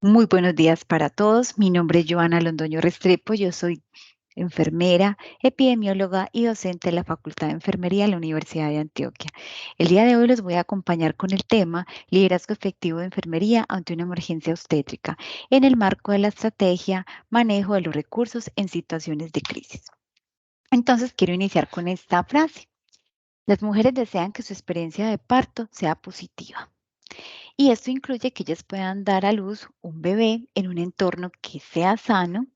Muy buenos días para todos. Mi nombre es Joana Londoño Restrepo. Yo soy enfermera, epidemióloga y docente de la Facultad de Enfermería de la Universidad de Antioquia. El día de hoy los voy a acompañar con el tema Liderazgo efectivo de enfermería ante una emergencia obstétrica en el marco de la estrategia Manejo de los recursos en situaciones de crisis. Entonces quiero iniciar con esta frase. Las mujeres desean que su experiencia de parto sea positiva. Y esto incluye que ellas puedan dar a luz un bebé en un entorno que sea sano,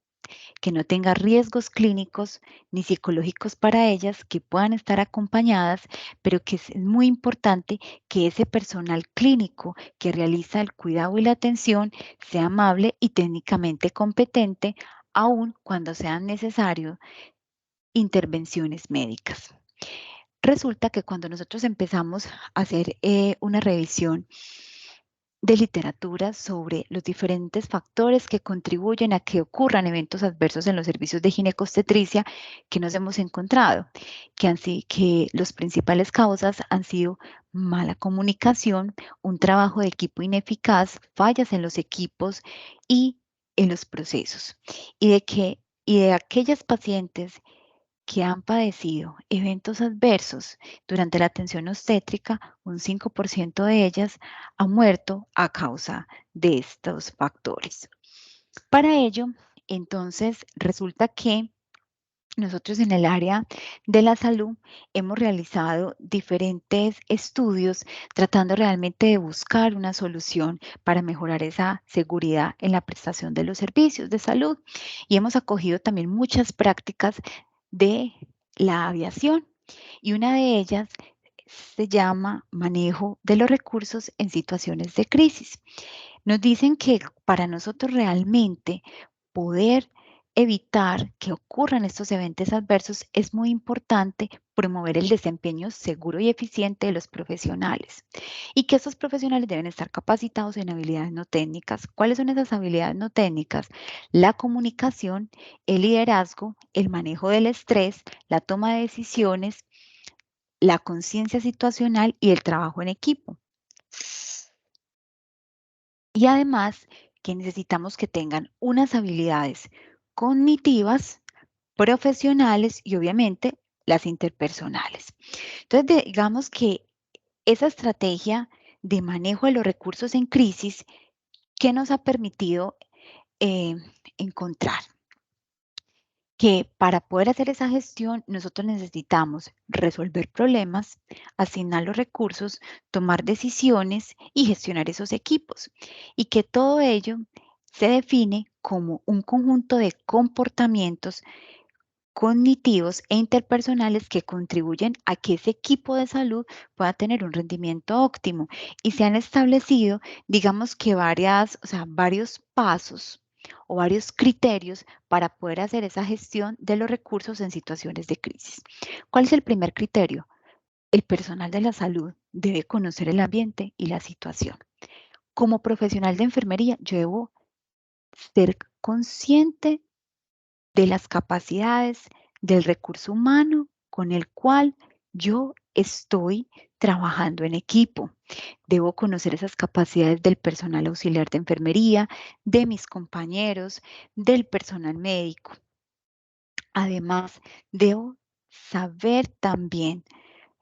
que no tenga riesgos clínicos ni psicológicos para ellas, que puedan estar acompañadas, pero que es muy importante que ese personal clínico que realiza el cuidado y la atención sea amable y técnicamente competente, aun cuando sean necesarias intervenciones médicas. Resulta que cuando nosotros empezamos a hacer una revisión de literatura sobre los diferentes factores que contribuyen a que ocurran eventos adversos en los servicios de ginecobstetricia que nos hemos encontrado, que los principales causas han sido mala comunicación, un trabajo de equipo ineficaz, fallas en los equipos y en los procesos, y de aquellas pacientes que han padecido eventos adversos durante la atención obstétrica, un 5% de ellas han muerto a causa de estos factores. Para ello, entonces, resulta que nosotros en el área de la salud hemos realizado diferentes estudios tratando realmente de buscar una solución para mejorar esa seguridad en la prestación de los servicios de salud y hemos acogido también muchas prácticas de la aviación y una de ellas se llama manejo de los recursos en situaciones de crisis. Nos dicen que para nosotros realmente poder evitar que ocurran estos eventos adversos es muy importante promover el desempeño seguro y eficiente de los profesionales y que estos profesionales deben estar capacitados en habilidades no técnicas. ¿Cuáles son esas habilidades no técnicas? La comunicación, el liderazgo, el manejo del estrés, la toma de decisiones, la conciencia situacional y el trabajo en equipo. Y además que necesitamos que tengan unas habilidades cognitivas, profesionales y obviamente las interpersonales. Entonces, digamos que esa estrategia de manejo de los recursos en crisis, ¿qué nos ha permitido eh, encontrar? Que para poder hacer esa gestión nosotros necesitamos resolver problemas, asignar los recursos, tomar decisiones y gestionar esos equipos. Y que todo ello se define como un conjunto de comportamientos cognitivos e interpersonales que contribuyen a que ese equipo de salud pueda tener un rendimiento óptimo. Y se han establecido, digamos que varios pasos o varios criterios para poder hacer esa gestión de los recursos en situaciones de crisis. ¿Cuál es el primer criterio? El personal de la salud debe conocer el ambiente y la situación. Como profesional de enfermería, yo debo ser consciente de las capacidades del recurso humano con el cual yo estoy trabajando en equipo. Debo conocer esas capacidades del personal auxiliar de enfermería, de mis compañeros, del personal médico. Además, debo saber también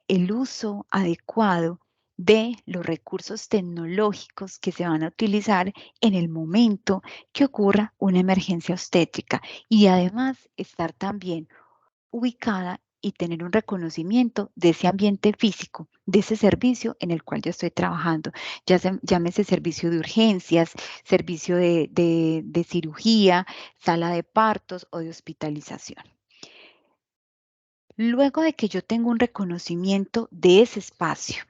el uso adecuado de los recursos tecnológicos que se van a utilizar en el momento que ocurra una emergencia obstétrica y además estar también ubicada y tener un reconocimiento de ese ambiente físico, de ese servicio en el cual yo estoy trabajando, llámese servicio de urgencias, servicio de cirugía, sala de partos o de hospitalización. Luego de que yo tengo un reconocimiento de ese espacio,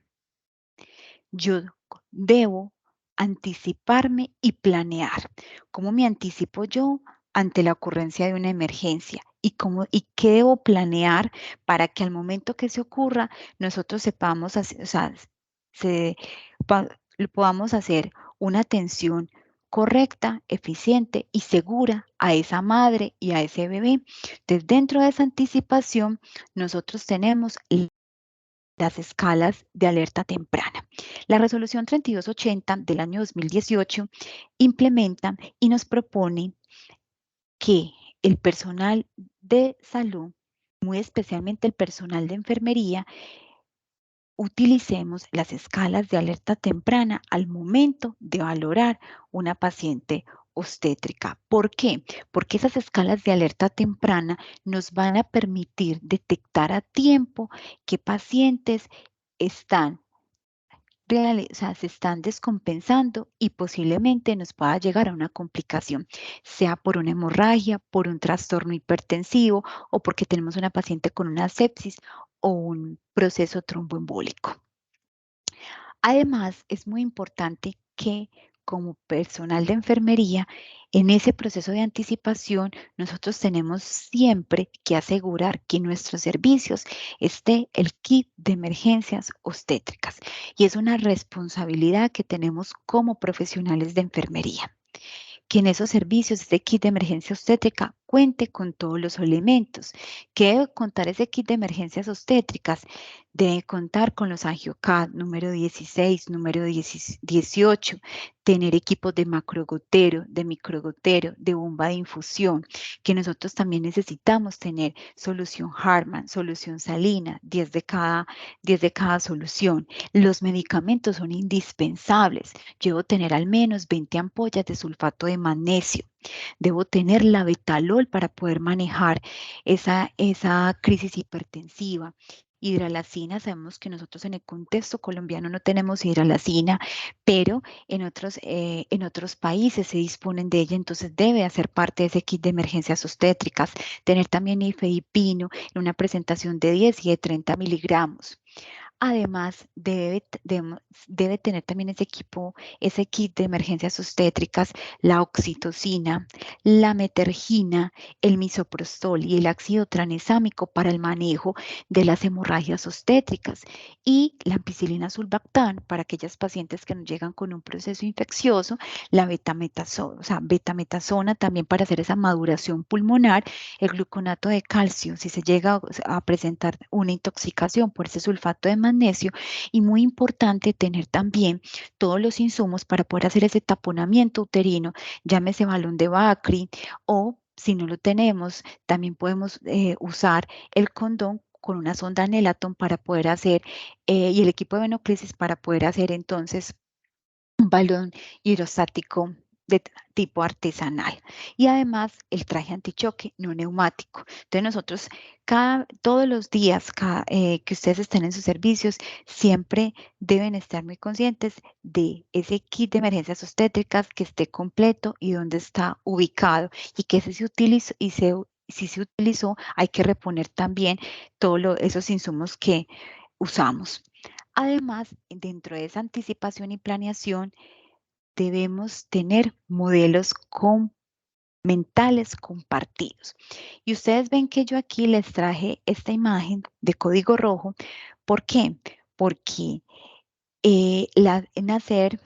yo debo anticiparme y planear. ¿Cómo me anticipo yo ante la ocurrencia de una emergencia? ¿Y qué debo planear para que al momento que se ocurra nosotros sepamos, o sea, se, pa- podamos hacer una atención correcta, eficiente y segura a esa madre y a ese bebé? Entonces, dentro de esa anticipación, nosotros tenemos las escalas de alerta temprana. La resolución 3280 del año 2018 implementa y nos propone que el personal de salud, muy especialmente el personal de enfermería, utilicemos las escalas de alerta temprana al momento de valorar una paciente obstétrica. ¿Por qué? Porque esas escalas de alerta temprana nos van a permitir detectar a tiempo qué pacientes están o sea, se están descompensando y posiblemente nos pueda llegar a una complicación, sea por una hemorragia, por un trastorno hipertensivo o porque tenemos una paciente con una sepsis o un proceso tromboembólico. Además, es muy importante que como personal de enfermería, en ese proceso de anticipación, nosotros tenemos siempre que asegurar que en nuestros servicios esté el kit de emergencias obstétricas. Y es una responsabilidad que tenemos como profesionales de enfermería, que en esos servicios, este kit de emergencia obstétrica cuente con todos los elementos. ¿Qué debe contar ese kit de emergencias obstétricas? Debe contar con los AngioCAD número 16, número 18, tener equipos de macrogotero, de microgotero, de bomba de infusión, que nosotros también necesitamos tener solución Hartmann, solución salina, 10 de cada solución. Los medicamentos son indispensables. Debo tener al menos 20 ampollas de sulfato de magnesio. Debo tener la betalol para poder manejar esa crisis hipertensiva. Hidralacina, sabemos que nosotros en el contexto colombiano no tenemos hidralacina, pero en otros países se disponen de ella, entonces debe hacer parte de ese kit de emergencias obstétricas. Tener también ifedipino en una presentación de 10 y de 30 miligramos. Además, debe tener también ese equipo, ese kit de emergencias obstétricas, la oxitocina, la metergina, el misoprostol y el ácido tranexámico para el manejo de las hemorragias obstétricas y la ampicilina sulbactam para aquellas pacientes que nos llegan con un proceso infeccioso, la betametasona, o sea, betametasona también para hacer esa maduración pulmonar, el gluconato de calcio si se llega a presentar una intoxicación por ese sulfato de magnesio, y muy importante tener también todos los insumos para poder hacer ese taponamiento uterino, llámese balón de Bacri o si no lo tenemos, también podemos usar el condón con una sonda Nelaton para poder hacer y el equipo de venoclisis para poder hacer entonces un balón hidrostático de tipo artesanal y además el traje antichoque no neumático. Entonces nosotros todos los días que ustedes estén en sus servicios siempre deben estar muy conscientes de ese kit de emergencias obstétricas que esté completo y dónde está ubicado y que si se utilizó si se utilizó hay que reponer también todos esos insumos que usamos. Además, dentro de esa anticipación y planeación, debemos tener modelos mentales compartidos. Y ustedes ven que yo aquí les traje esta imagen de código rojo. ¿Por qué? Porque la NACER,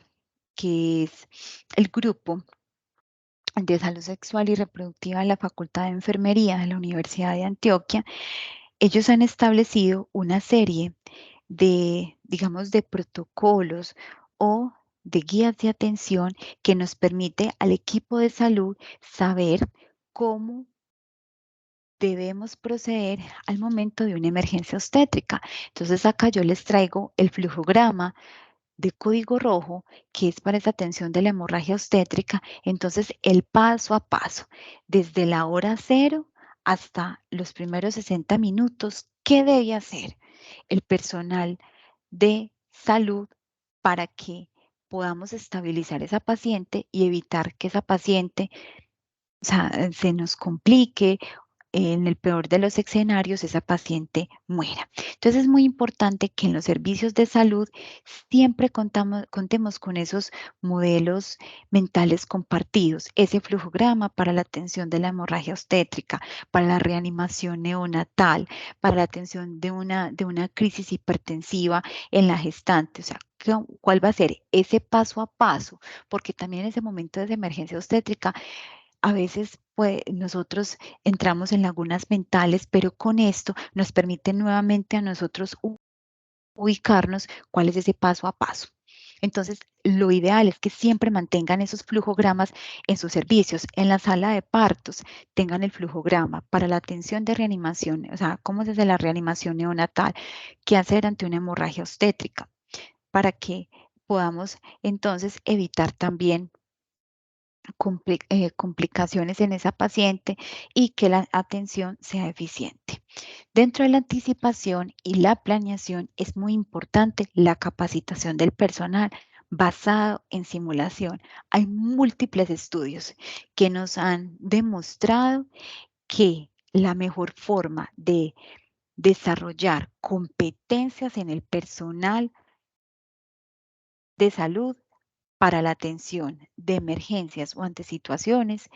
que es el grupo de salud sexual y reproductiva de la Facultad de Enfermería de la Universidad de Antioquia, ellos han establecido una serie de, digamos, de protocolos o de guías de atención que nos permite al equipo de salud saber cómo debemos proceder al momento de una emergencia obstétrica. Entonces acá yo les traigo el flujograma de código rojo, que es para esa atención de la hemorragia obstétrica. Entonces, el paso a paso, desde la hora cero hasta los primeros 60 minutos, ¿qué debe hacer el personal de salud para que podamos estabilizar esa paciente y evitar que esa paciente, o sea, se nos complique, en el peor de los escenarios, esa paciente muera? Entonces es muy importante que en los servicios de salud siempre contemos con esos modelos mentales compartidos, ese flujograma para la atención de la hemorragia obstétrica, para la reanimación neonatal, para la atención de una crisis hipertensiva en la gestante. O sea, ¿cuál va a ser ese paso a paso? Porque también en ese momento de emergencia obstétrica a veces pues, nosotros entramos en lagunas mentales, pero con esto nos permite nuevamente a nosotros ubicarnos cuál es ese paso a paso. Entonces, lo ideal es que siempre mantengan esos flujogramas en sus servicios. En la sala de partos, tengan el flujograma para la atención de reanimación, o sea, cómo se hace la reanimación neonatal, qué hacer ante una hemorragia obstétrica, para que podamos entonces evitar también complicaciones en esa paciente y que la atención sea eficiente. Dentro de la anticipación y la planeación es muy importante la capacitación del personal basado en simulación. Hay múltiples estudios que nos han demostrado que la mejor forma de desarrollar competencias en el personal de salud para la atención de emergencias o ante situaciones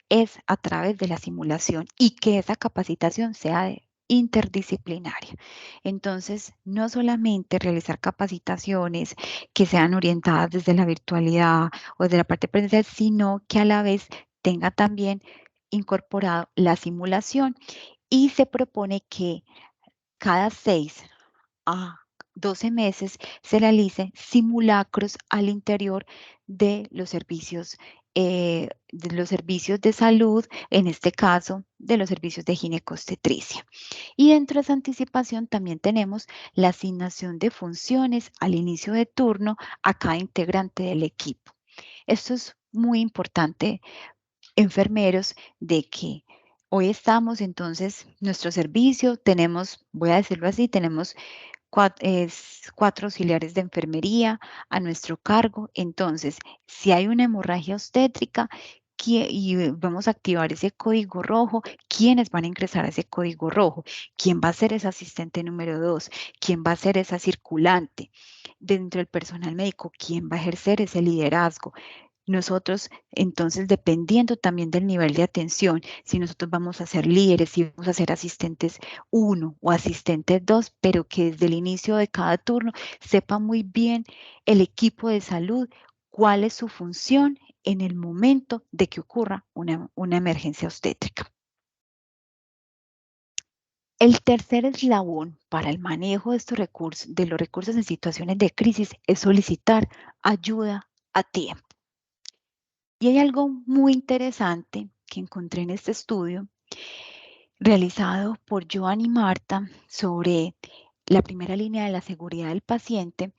es a través de la simulación y que esa capacitación sea interdisciplinaria. Entonces, no solamente realizar capacitaciones que sean orientadas desde la virtualidad o desde la parte presencial, sino que a la vez tenga también incorporado la simulación y se propone que cada 6 a 12 meses se realicen simulacros al interior de los servicios de salud, en este caso, de los servicios de ginecobstetricia. Y dentro de esa anticipación también tenemos la asignación de funciones al inicio de turno a cada integrante del equipo. Esto es muy importante, enfermeros, de que hoy estamos entonces, nuestro servicio, tenemos, voy a decirlo así, tenemos cuatro auxiliares de enfermería a nuestro cargo. Entonces, si hay una hemorragia obstétrica y vamos a activar ese código rojo, ¿quiénes van a ingresar a ese código rojo? ¿Quién va a ser ese asistente número 2? ¿Quién va a ser esa circulante? Dentro del personal médico, ¿quién va a ejercer ese liderazgo? Nosotros, entonces, dependiendo también del nivel de atención, si nosotros vamos a ser líderes, si vamos a ser asistentes 1 o asistentes 2, pero que desde el inicio de cada turno sepa muy bien el equipo de salud cuál es su función en el momento de que ocurra una emergencia obstétrica. El tercer eslabón para el manejo de estos recursos, de los recursos en situaciones de crisis, es solicitar ayuda a tiempo. Y hay algo muy interesante que encontré en este estudio realizado por Joan y Marta sobre la primera línea de la seguridad del paciente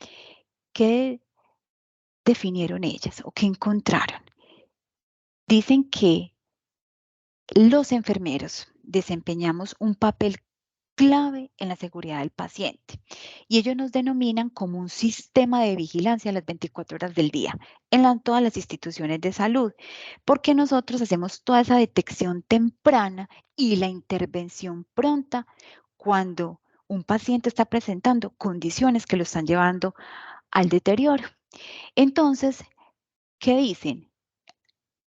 que definieron ellas o que encontraron. Dicen que los enfermeros desempeñamos un papel clave en la seguridad del paciente y ellos nos denominan como un sistema de vigilancia a las 24 horas del día en todas las instituciones de salud, porque nosotros hacemos toda esa detección temprana y la intervención pronta cuando un paciente está presentando condiciones que lo están llevando al deterioro. Entonces, ¿qué dicen?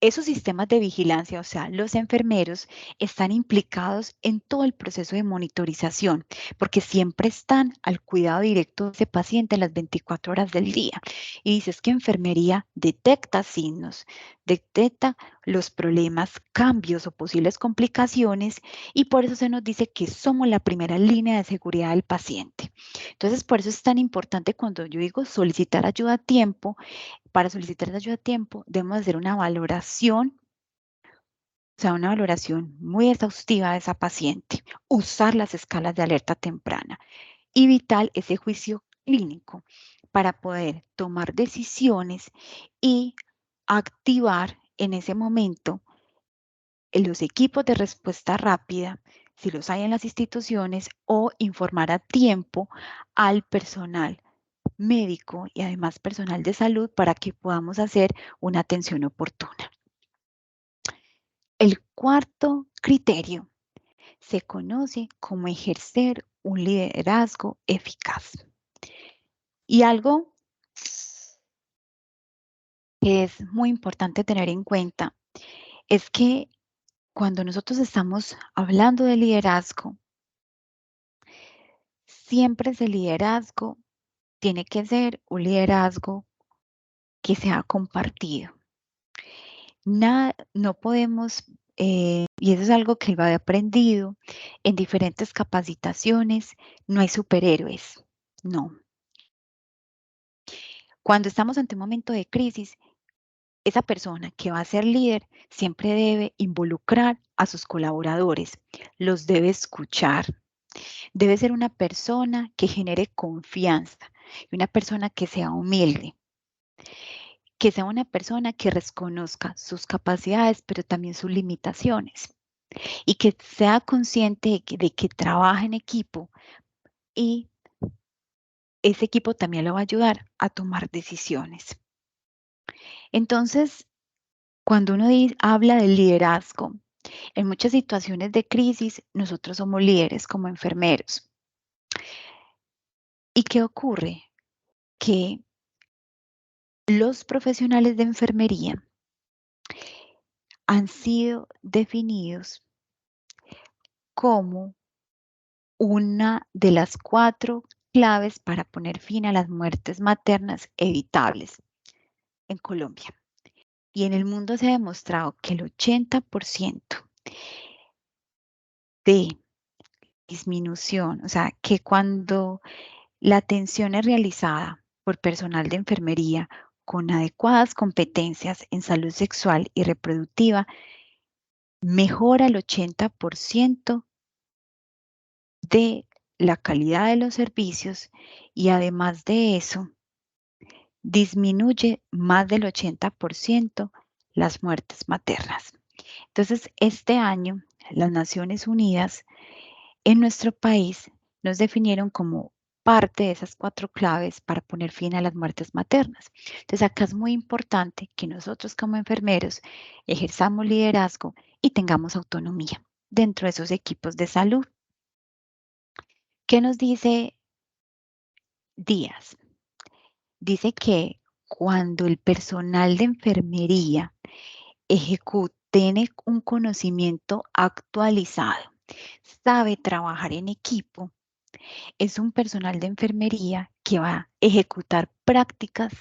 Esos sistemas de vigilancia, o sea, los enfermeros están implicados en todo el proceso de monitorización, porque siempre están al cuidado directo de ese paciente las 24 horas del día. Y dices que enfermería detecta signos, detecta los problemas, cambios o posibles complicaciones, y por eso se nos dice que somos la primera línea de seguridad del paciente. Entonces, por eso es tan importante cuando yo digo solicitar ayuda a tiempo. Para solicitar la ayuda a tiempo, debemos hacer una valoración, o sea, una valoración muy exhaustiva de esa paciente, usar las escalas de alerta temprana y vital ese juicio clínico para poder tomar decisiones y activar en ese momento los equipos de respuesta rápida, si los hay en las instituciones, o informar a tiempo al personal médico y además personal de salud para que podamos hacer una atención oportuna. El cuarto criterio se conoce como ejercer un liderazgo eficaz. Y algo que es muy importante tener en cuenta es que cuando nosotros estamos hablando de liderazgo, siempre ese liderazgo tiene que ser un liderazgo que sea compartido. No podemos, y eso es algo que lo he aprendido en diferentes capacitaciones, no hay superhéroes, no. Cuando estamos ante un momento de crisis, esa persona que va a ser líder siempre debe involucrar a sus colaboradores, los debe escuchar, debe ser una persona que genere confianza y una persona que sea humilde, que sea una persona que reconozca sus capacidades, pero también sus limitaciones y que sea consciente de que trabaja en equipo y ese equipo también lo va a ayudar a tomar decisiones. Entonces, cuando uno habla del liderazgo, en muchas situaciones de crisis, nosotros somos líderes como enfermeros. ¿Y qué ocurre? Que los profesionales de enfermería han sido definidos como una de las 4 claves para poner fin a las muertes maternas evitables en Colombia. Y en el mundo se ha demostrado que el 80% de disminución, o sea, que cuando la atención es realizada por personal de enfermería con adecuadas competencias en salud sexual y reproductiva, mejora el 80% de la calidad de los servicios y además de eso, disminuye más del 80% las muertes maternas. Entonces, este año, las Naciones Unidas en nuestro país nos definieron como parte de esas 4 claves para poner fin a las muertes maternas. Entonces, acá es muy importante que nosotros como enfermeros ejerzamos liderazgo y tengamos autonomía dentro de esos equipos de salud. ¿Qué nos dice Díaz? Dice que cuando el personal de enfermería tiene un conocimiento actualizado, sabe trabajar en equipo, es un personal de enfermería que va a ejecutar prácticas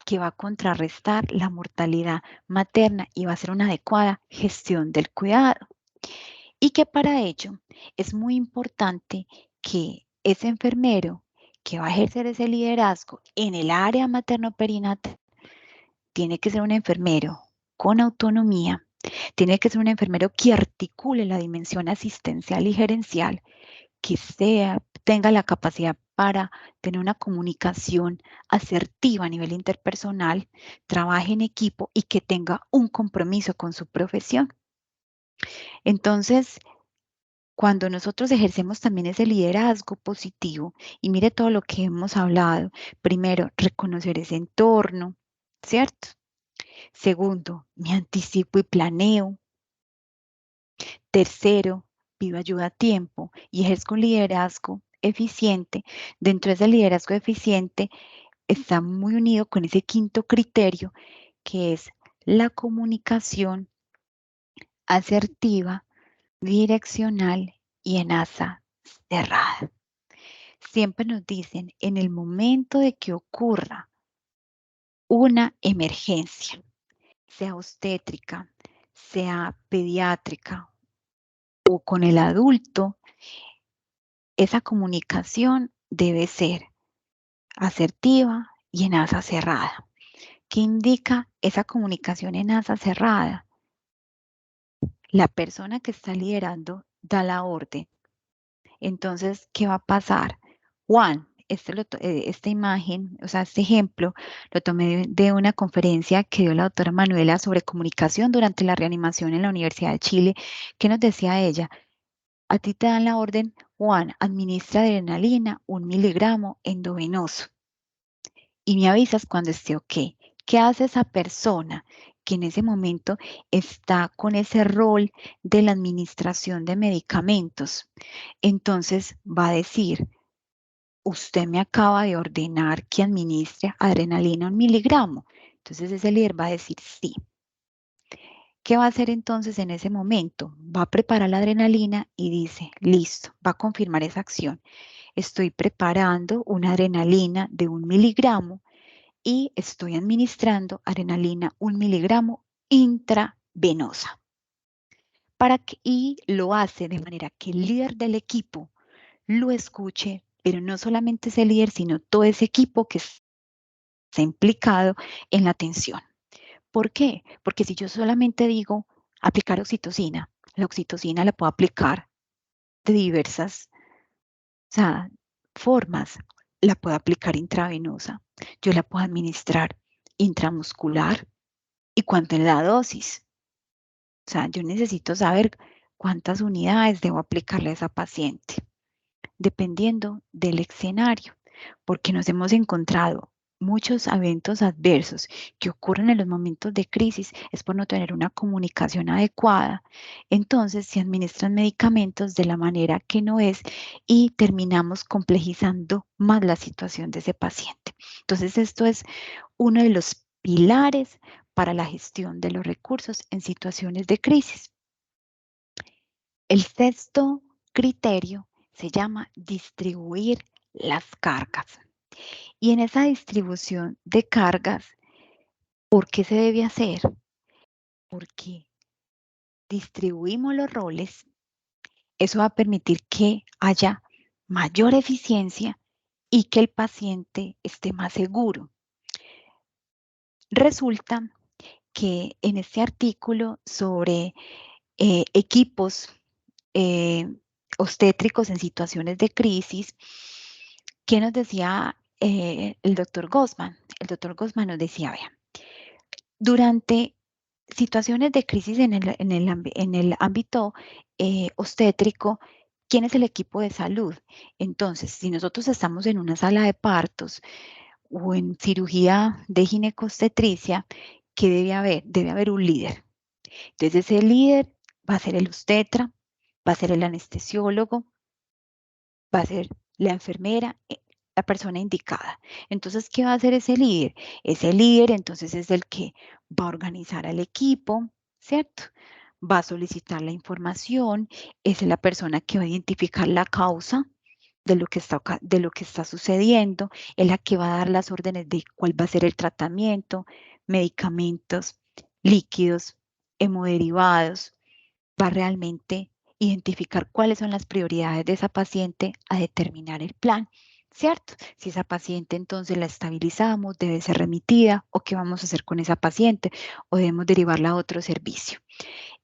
que va a contrarrestar la mortalidad materna y va a hacer una adecuada gestión del cuidado. Y que para ello es muy importante que ese enfermero que va a ejercer ese liderazgo en el área materno-perinatal tiene que ser un enfermero con autonomía, tiene que ser un enfermero que articule la dimensión asistencial y gerencial, que tenga la capacidad para tener una comunicación asertiva a nivel interpersonal, trabaje en equipo y que tenga un compromiso con su profesión. Entonces, cuando nosotros ejercemos también ese liderazgo positivo, y mire todo lo que hemos hablado, primero, reconocer ese entorno, ¿cierto? Segundo, me anticipo y planeo. Tercero, pido ayuda a tiempo y ejerzo un liderazgo eficiente. Dentro de ese liderazgo eficiente está muy unido con ese quinto criterio, que es la comunicación asertiva, direccional y en asa cerrada. Siempre nos dicen, en el momento de que ocurra una emergencia, sea obstétrica, sea pediátrica o con el adulto, esa comunicación debe ser asertiva y en asa cerrada. ¿Qué indica esa comunicación en asa cerrada? La persona que está liderando da la orden. Entonces, ¿qué va a pasar? Juan, esta imagen, o sea, este ejemplo, lo tomé de una conferencia que dio la doctora Manuela sobre comunicación durante la reanimación en la Universidad de Chile. ¿Qué nos decía ella? A ti te dan la orden, Juan, administra adrenalina 1 miligramo endovenoso y me avisas cuando esté ok. ¿Qué hace esa persona que en ese momento está con ese rol de la administración de medicamentos? Entonces va a decir, usted me acaba de ordenar que administre adrenalina 1 miligramo. Entonces ese líder va a decir sí. ¿Qué va a hacer entonces en ese momento? Va a preparar la adrenalina y dice, listo, va a confirmar esa acción. Estoy preparando una adrenalina de 1 miligramo y estoy administrando adrenalina 1 miligramo intravenosa. Y lo hace de manera que el líder del equipo lo escuche, pero no solamente ese líder, sino todo ese equipo que implicado en la atención. ¿Por qué? Porque si yo solamente digo aplicar oxitocina, la oxitocina la puedo aplicar de diversas, o sea, formas. La puedo aplicar intravenosa, yo la puedo administrar intramuscular y cuánto es la dosis. O sea, yo necesito saber cuántas unidades debo aplicarle a esa paciente, dependiendo del escenario, porque nos hemos encontrado muchos eventos adversos que ocurren en los momentos de crisis es por no tener una comunicación adecuada. Entonces se administran medicamentos de la manera que no es y terminamos complejizando más la situación de ese paciente. Entonces esto es uno de los pilares para la gestión de los recursos en situaciones de crisis. El sexto criterio se llama distribuir las cargas. Y en esa distribución de cargas, ¿por qué se debe hacer? Porque distribuimos los roles, eso va a permitir que haya mayor eficiencia y que el paciente esté más seguro. Resulta que en este artículo sobre equipos obstétricos en situaciones de crisis, ¿qué nos decía el doctor Gosman? El doctor Gosman nos decía, vean, durante situaciones de crisis en el ámbito obstétrico, ¿quién es el equipo de salud? Entonces, si nosotros estamos en una sala de partos o en cirugía de ginecobstetricia, ¿qué debe haber? Debe haber un líder. Entonces, ese líder va a ser el obstetra, va a ser el anestesiólogo, va a ser la enfermera, la persona indicada. Entonces, ¿qué va a hacer ese líder? Ese líder entonces es el que va a organizar al equipo, ¿cierto? Va a solicitar la información, es la persona que va a identificar la causa de lo que está sucediendo, es la que va a dar las órdenes de cuál va a ser el tratamiento, medicamentos, líquidos, hemoderivados, va a realmente identificar cuáles son las prioridades de esa paciente a determinar el plan, ¿cierto? Si esa paciente entonces la estabilizamos, debe ser remitida o qué vamos a hacer con esa paciente o debemos derivarla a otro servicio.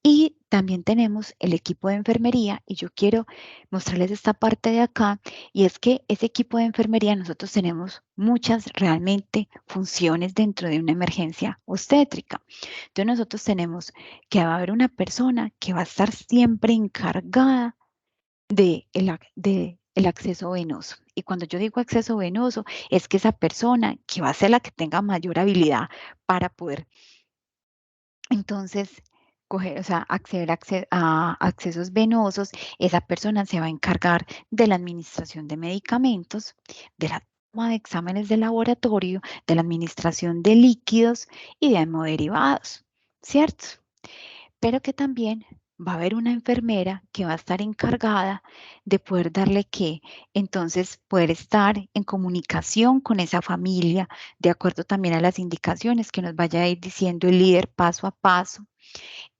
Y también tenemos el equipo de enfermería y yo quiero mostrarles esta parte de acá y es que ese equipo de enfermería nosotros tenemos muchas realmente funciones dentro de una emergencia obstétrica. Entonces nosotros tenemos que va a haber una persona que va a estar siempre encargada de el acceso venoso. Y cuando yo digo acceso venoso, es que esa persona que va a ser la que tenga mayor habilidad para poder entonces coger, o sea, acceder a accesos venosos, esa persona se va a encargar de la administración de medicamentos, de la toma de exámenes de laboratorio, de la administración de líquidos y de hemoderivados, ¿cierto? Pero que también va a haber una enfermera que va a estar encargada de poder darle qué, entonces poder estar en comunicación con esa familia, de acuerdo también a las indicaciones que nos vaya a ir diciendo el líder paso a paso.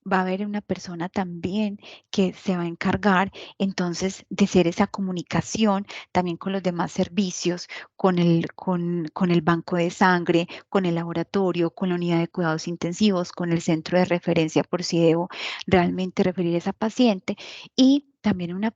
Va a haber una persona también que se va a encargar entonces de hacer esa comunicación también con los demás servicios, con el banco de sangre, con el laboratorio, con la unidad de cuidados intensivos, con el centro de referencia por si debo realmente referir a esa paciente y también va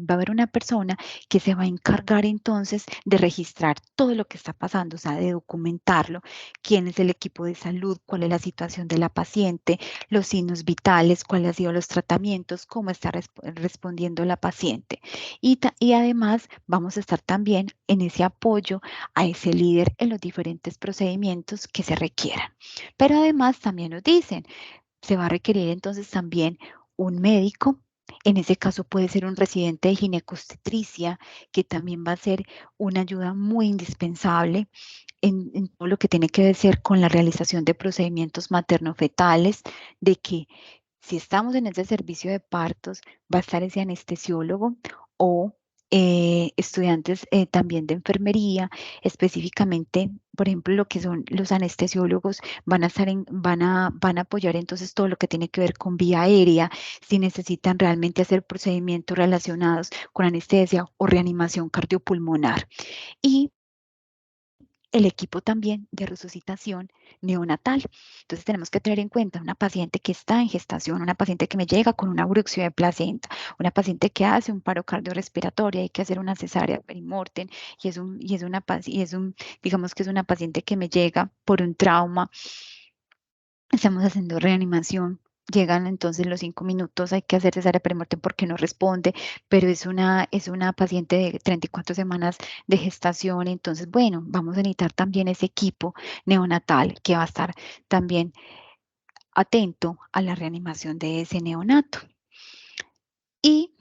a haber una persona que se va a encargar entonces de registrar todo lo que está pasando, o sea, de documentarlo, quién es el equipo de salud, cuál es la situación de la paciente, los signos vitales, cuáles han sido los tratamientos, cómo está respondiendo la paciente. Y además vamos a estar también en ese apoyo a ese líder en los diferentes procedimientos que se requieran. Pero además también nos dicen, se va a requerir entonces también un médico. En ese caso puede ser un residente de ginecobstetricia, que también va a ser una ayuda muy indispensable en todo lo que tiene que ver con la realización de procedimientos materno-fetales, de que si estamos en ese servicio de partos, va a estar ese anestesiólogo o estudiantes también de enfermería, específicamente, por ejemplo, lo que son los anestesiólogos, van a estar van a apoyar entonces todo lo que tiene que ver con vía aérea, si necesitan realmente hacer procedimientos relacionados con anestesia o reanimación cardiopulmonar. Y el equipo también de resucitación neonatal. Entonces tenemos que tener en cuenta una paciente que está en gestación, una paciente que me llega con una bruxio de placenta, una paciente que hace un paro cardiorrespiratorio, hay que hacer una cesárea perimortem digamos que es una paciente que me llega por un trauma. Estamos haciendo reanimación. Llegan entonces los 5 minutos, hay que hacer cesárea perimortem porque no responde, pero es una paciente de 34 semanas de gestación. Entonces, bueno, vamos a necesitar también ese equipo neonatal que va a estar también atento a la reanimación de ese neonato. Y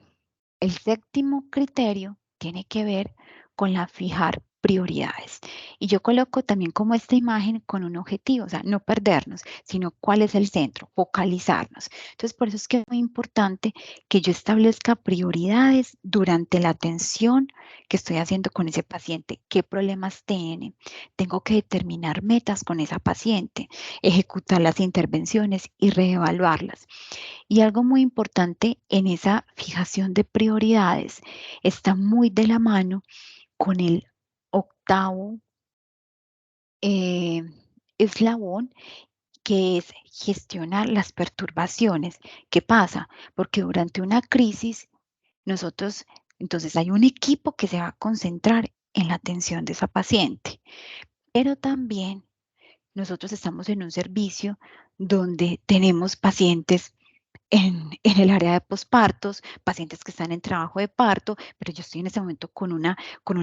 el séptimo criterio tiene que ver con la fijar prioridades. Y yo coloco también como esta imagen con un objetivo, o sea, no perdernos, sino cuál es el centro, focalizarnos. Entonces, por eso es que es muy importante que yo establezca prioridades durante la atención que estoy haciendo con ese paciente. ¿Qué problemas tiene? Tengo que determinar metas con esa paciente, ejecutar las intervenciones y reevaluarlas. Y algo muy importante en esa fijación de prioridades está muy de la mano con el octavo eh, eslabón, que es gestionar las perturbaciones. ¿Qué pasa? Porque durante una crisis, nosotros, entonces hay un equipo que se va a concentrar en la atención de esa paciente, pero también nosotros estamos en un servicio donde tenemos pacientes en el área de pospartos, pacientes que están en trabajo de parto, pero yo estoy en ese momento con una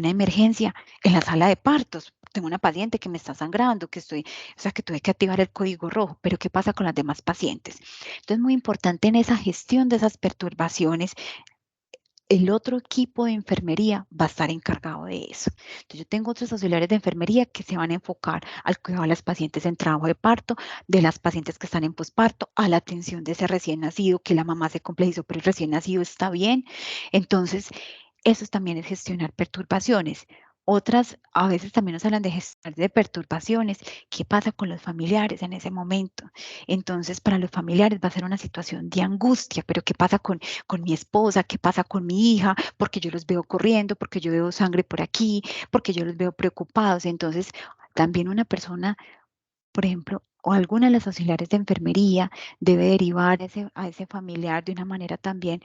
emergencia en la sala de partos. Tengo una paciente que me está sangrando, o sea, que tuve que activar el código rojo, pero ¿qué pasa con las demás pacientes? Entonces, muy importante en esa gestión de esas perturbaciones, el otro equipo de enfermería va a estar encargado de eso. Entonces, yo tengo otros auxiliares de enfermería que se van a enfocar al cuidado de las pacientes en trabajo de parto, de las pacientes que están en posparto, a la atención de ese recién nacido, que la mamá se complejizó, pero el recién nacido está bien. Entonces, eso también es gestionar perturbaciones. Otras, a veces también nos hablan de gestionar de perturbaciones. ¿Qué pasa con los familiares en ese momento? Entonces, para los familiares va a ser una situación de angustia, pero ¿qué pasa con mi esposa? ¿Qué pasa con mi hija? Porque yo los veo corriendo, porque yo veo sangre por aquí, porque yo los veo preocupados. Entonces, también una persona, por ejemplo, o alguna de las auxiliares de enfermería debe derivar a ese familiar de una manera también,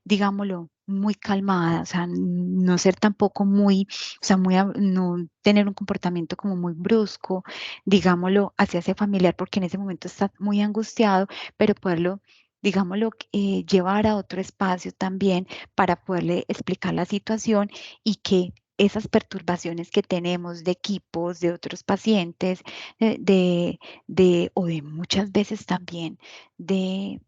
digámoslo, muy calmada, o sea, no ser tampoco muy, o sea, no tener un comportamiento como muy brusco, digámoslo, hacia ese familiar, porque en ese momento está muy angustiado, pero poderlo, digámoslo, llevar a otro espacio también para poderle explicar la situación y que esas perturbaciones que tenemos de equipos, de otros pacientes, o de muchas veces también de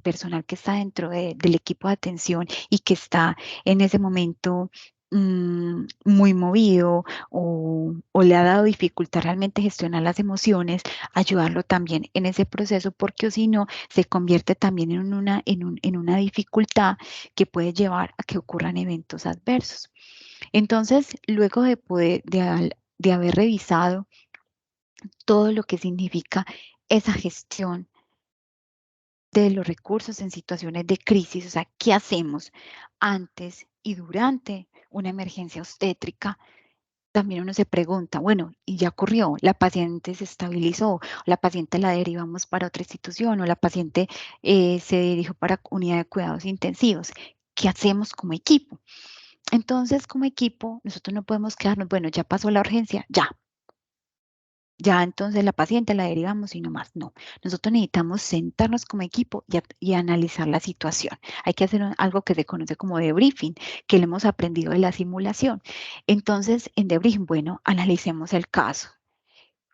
personal que está dentro del equipo de atención y que está en ese momento muy movido o le ha dado dificultad realmente gestionar las emociones, ayudarlo también en ese proceso, porque o si no, se convierte también en una dificultad que puede llevar a que ocurran eventos adversos. Entonces, luego de haber revisado todo lo que significa esa gestión de los recursos en situaciones de crisis, o sea, ¿qué hacemos antes y durante una emergencia obstétrica? También uno se pregunta, bueno, y ya ocurrió, la paciente se estabilizó, la paciente la derivamos para otra institución o la paciente se dirigió para unidad de cuidados intensivos. ¿Qué hacemos como equipo? Entonces, como equipo, nosotros no podemos quedarnos, bueno, ya pasó la urgencia, ya entonces la paciente la derivamos y no más. No, nosotros necesitamos sentarnos como equipo y analizar la situación. Hay que hacer algo que se conoce como debriefing, que lo hemos aprendido de la simulación. Entonces, en debriefing, bueno, analicemos el caso,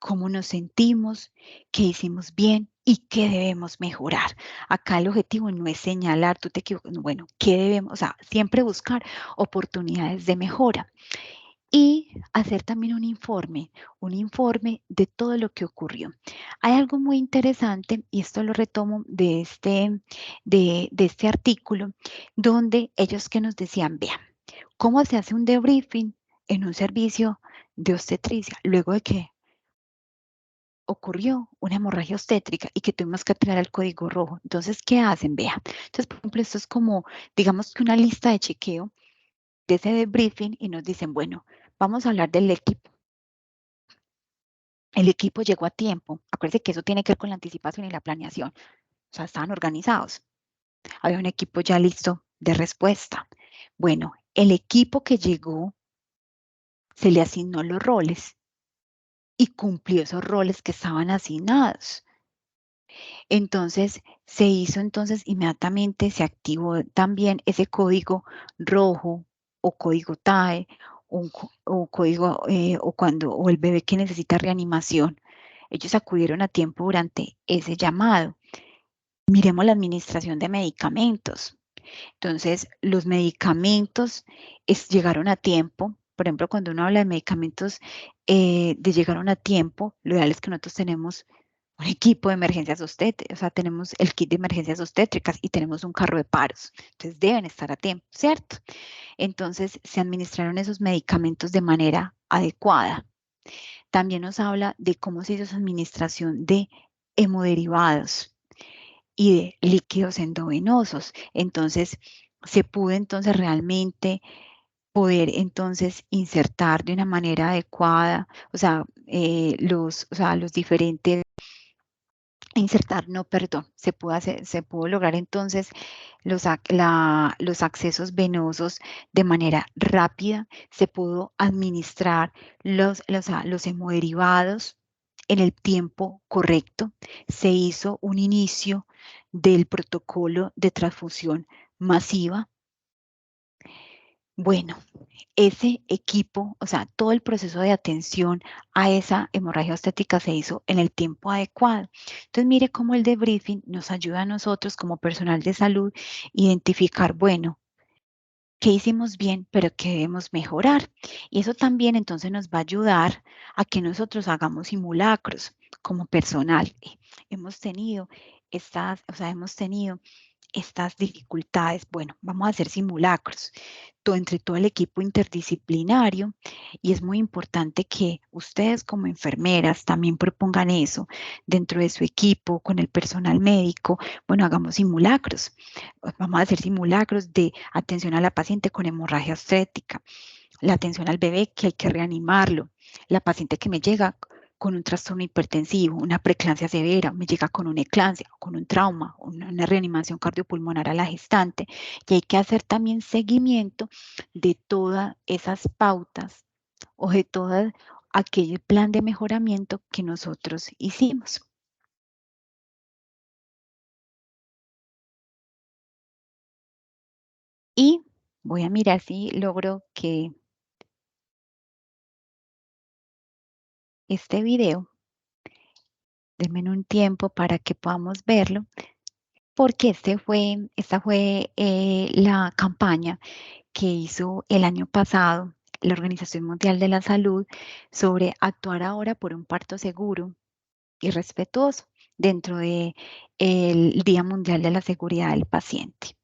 cómo nos sentimos, qué hicimos bien y qué debemos mejorar. Acá el objetivo no es señalar, tú te equivocas, no, bueno, qué debemos, o sea, siempre buscar oportunidades de mejora. Y hacer también un informe de todo lo que ocurrió. Hay algo muy interesante, y esto lo retomo de este artículo, donde ellos que nos decían, vean, ¿cómo se hace un debriefing en un servicio de obstetricia luego de que ocurrió una hemorragia obstétrica y que tuvimos que traer el código rojo? Entonces, ¿qué hacen? Vean. Entonces, por ejemplo, esto es como, digamos que una lista de chequeo de ese debriefing y nos dicen, bueno, vamos a hablar del equipo. El equipo llegó a tiempo. Acuérdense que eso tiene que ver con la anticipación y la planeación. O sea, estaban organizados. Había un equipo ya listo de respuesta. Bueno, el equipo que llegó se le asignó los roles y cumplió esos roles que estaban asignados. Entonces, se hizo entonces inmediatamente, se activó también ese código rojo o código TAE o código o el bebé que necesita reanimación. Ellos acudieron a tiempo durante ese llamado. Miremos la administración de medicamentos. Entonces, los medicamentos llegaron a tiempo. Por ejemplo, cuando uno habla de medicamentos de llegaron a tiempo, lo ideal es que nosotros tenemos un equipo de emergencias obstétricas, o sea, tenemos el kit de emergencias obstétricas y tenemos un carro de paros. Entonces, deben estar a tiempo, ¿cierto? Entonces, se administraron esos medicamentos de manera adecuada. También nos habla de cómo se hizo esa administración de hemoderivados y de líquidos endovenosos. Entonces, se pudo entonces realmente poder entonces insertar de una manera adecuada, o sea, los diferentes, insertar, no, perdón, se pudo lograr entonces los accesos venosos de manera rápida, se pudo administrar los hemoderivados en el tiempo correcto, se hizo un inicio del protocolo de transfusión masiva. Bueno, ese equipo, o sea, todo el proceso de atención a esa hemorragia obstétrica se hizo en el tiempo adecuado. Entonces, mire cómo el debriefing nos ayuda a nosotros como personal de salud identificar, bueno, qué hicimos bien, pero qué debemos mejorar. Y eso también entonces nos va a ayudar a que nosotros hagamos simulacros como personal. Hemos tenido hemos tenido estas dificultades. Bueno, vamos a hacer simulacros entre todo el equipo interdisciplinario y es muy importante que ustedes como enfermeras también propongan eso dentro de su equipo, con el personal médico. Bueno, hagamos simulacros. Vamos a hacer simulacros de atención a la paciente con hemorragia obstétrica, la atención al bebé que hay que reanimarlo, la paciente que me llega con un trastorno hipertensivo, una preeclampsia severa, me llega con una eclampsia, con un trauma, una reanimación cardiopulmonar a la gestante, y hay que hacer también seguimiento de todas esas pautas o de todo aquel plan de mejoramiento que nosotros hicimos. Y voy a mirar si logro que este video, denme un tiempo para que podamos verlo, porque esta fue la campaña que hizo el año pasado la Organización Mundial de la Salud sobre actuar ahora por un parto seguro y respetuoso dentro de el Día Mundial de la Seguridad del Paciente.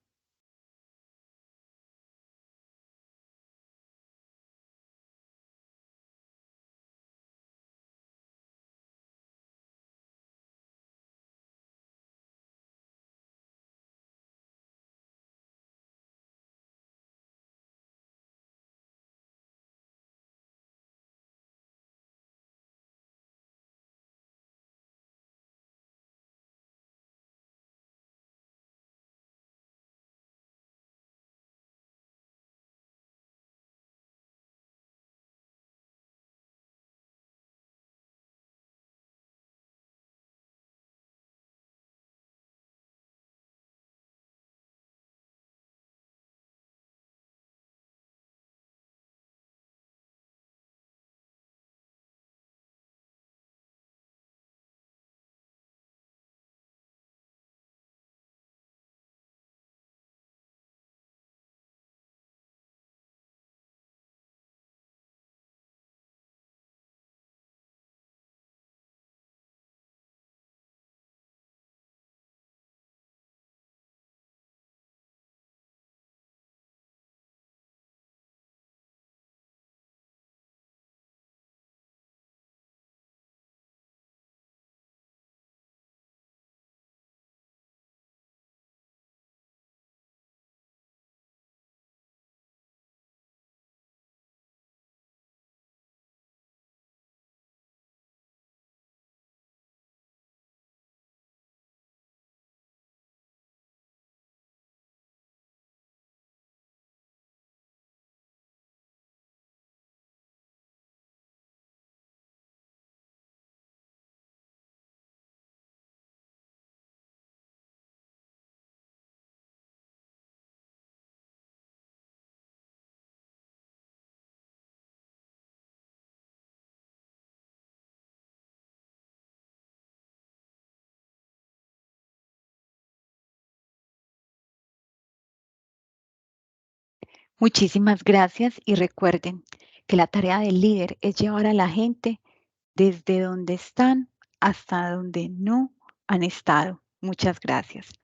Muchísimas gracias y recuerden que la tarea del líder es llevar a la gente desde donde están hasta donde no han estado. Muchas gracias.